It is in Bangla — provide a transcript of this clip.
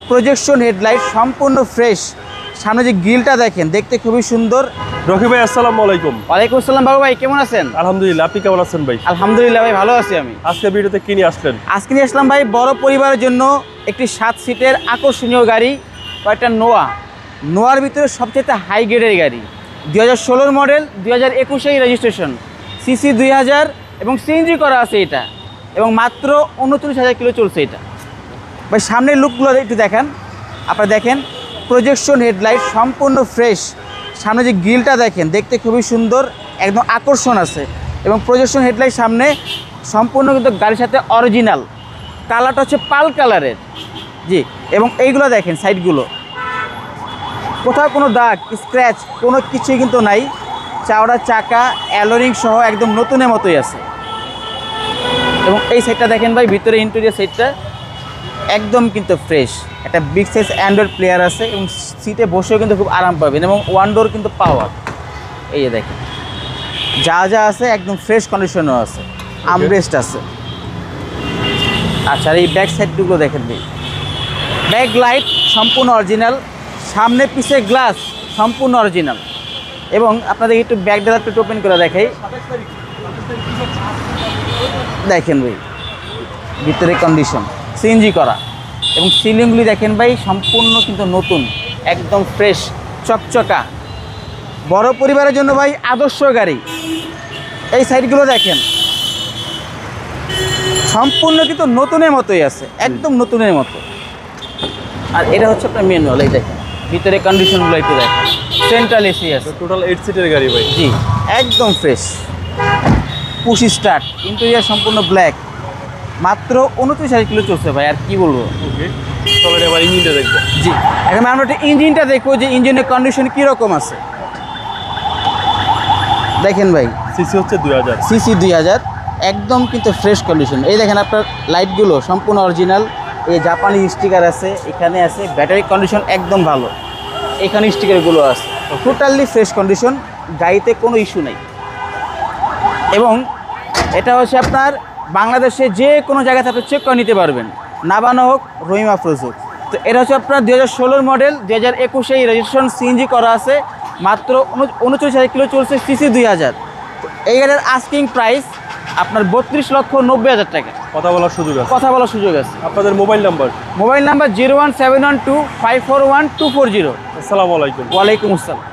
প্রজেকশন হেডলাইট, সম্পূর্ণ ফ্রেশ। সামনে যে গ্রিলটা দেখেন, দেখতে খুবই সুন্দর। রকি ভাই আসসালামু আলাইকুম। ওয়ালাইকুম আসসালাম বাবু ভাই, কেমন আছেন? আলহামদুলিল্লাহ, আপনি কেমন আছেন ভাই? আলহামদুলিল্লাহ ভাই, ভালো আছি আমি। আজকে ভিডিওতে কি নিয়ে আসলেন? আজকে নিয়ে আসলাম ভাই বড় পরিবারের জন্য একটি 7 সিটের আকর্ষণীয় গাড়ি, কয়েকটা নোয়ার ভিতরে সবচেয়ে হাই গ্রেডের গাড়ি। 2016 মডেল, 2021 রেজিস্ট্রেশন, সিসি 2000 এবং সিএনজি করা আছে এটা, এবং মাত্র 29,000 কিলো চলছে এটা। ভাই সামনের লুকগুলো একটু দেখান। আপনারা দেখেন, প্রজেকশন হেডলাইট, সম্পূর্ণ ফ্রেশ। সামনে যে গ্রিলটা দেখেন, দেখতে খুবই সুন্দর, একদম আকর্ষণ আছে। এবং প্রজেকশন হেডলাইট সামনে সম্পূর্ণ কিন্তু গাড়ির সাথে অরিজিনাল। কালারটা হচ্ছে পাল কালারের, জি। এবং এইগুলো দেখেন, সাইডগুলো কোথাও কোনো দাগ স্ক্র্যাচ কোনো কিছুই কিন্তু নাই। চাওড়া চাকা, অ্যালোরিং সহ একদম নতুনের মতোই আছে। এবং এই সাইডটা দেখেন ভাই, ভিতরে ইন্টেরিয়র সাইডটা একদম কিন্তু ফ্রেশ। একটা বিগ সাইজ অ্যান্ড্রয়েড প্লেয়ার আছে এবং সিটে বসেও কিন্তু খুব আরাম পাবেন। এবং ওয়ান ডোর কিন্তু পাওয়ার, এই যে দেখেন যা যা আছে একদম ফ্রেশ কন্ডিশনও আছে, আমরেস্ট আছে। আচ্ছা, আর এই ব্যাক সাইডগুলো দেখেন ভাই, ব্যাক লাইট সম্পূর্ণ অরিজিনাল, সামনে পিছে গ্লাস সম্পূর্ণ অরিজিনাল। এবং আপনাদের একটু ব্যাক ড্রাফট একটু ওপেন করে দেখাই, দেখেন ভাই ভিতরে কন্ডিশন, সিএনজি করা। এবং সিলিংগুলি দেখেন ভাই, সম্পূর্ণ কিন্তু নতুন, একদম ফ্রেশ চকচকা। বড় পরিবারের জন্য ভাই আদর্শ গাড়ি। এই সাইডগুলো দেখেন, সম্পূর্ণ কিন্তু নতুনের মতোই আছে, একদম নতুনের মতো। আর এটা হচ্ছে আপনার ম্যানুয়াল, এই দেখেন ভিতরে কন্ডিশনগুলো একটু দেখেন, সেন্ট্রাল এসি আছে। টোটাল 8 সিটের গাড়ি ভাই। জি, একদম ফ্রেশ, পুশ স্টার্ট, ইন্টেরিয়র সম্পূর্ণ ব্ল্যাক। মাত্র 29,000 কিলো চলছে ভাই, আর কি বলবো। ওকে, চলেন এবার ইঞ্জিনটা দেখবো। জি, এখন আমরা একটা ইঞ্জিনটা দেখবো যে ইঞ্জিনের কন্ডিশন কীরকম আছে। দেখেন ভাই, সিসি হচ্ছে 2000। সিসি 2000, একদম কিন্তু ফ্রেশ কন্ডিশন। এই দেখেন আপনার লাইটগুলো সম্পূর্ণ অরিজিনাল, এই জাপানি স্টিকার আছে, এখানে আছে। ব্যাটারি কন্ডিশন একদম ভালো, এখানে স্টিকারগুলো আছে। টোটালি ফ্রেশ কন্ডিশন, গাড়িতে কোনো ইস্যু নেই। এবং এটা হচ্ছে আপনার বাংলাদেশে যে কোনো জায়গাতে আপনি চেক করে নিতে পারবেন, নাবানো হোক, রহিমা আফরোজ হোক। তো এটা হচ্ছে আপনার 2016 মডেল, 2021 রেজিস্ট্রেশন, সিএনজি করা আছে। মাত্র 39,000 কিলো চলছে, সিসি 2000। এই গাড়ির আস্কিং প্রাইস আপনার 32,90,000 টাকা। কথা বলার সুযোগ আছে? কথা বলার সুযোগ আছে। আপনাদের মোবাইল নাম্বার? Mobile number 01712541240। আসসালামু আলাইকুম। ওয়ালাইকুম আসসালাম।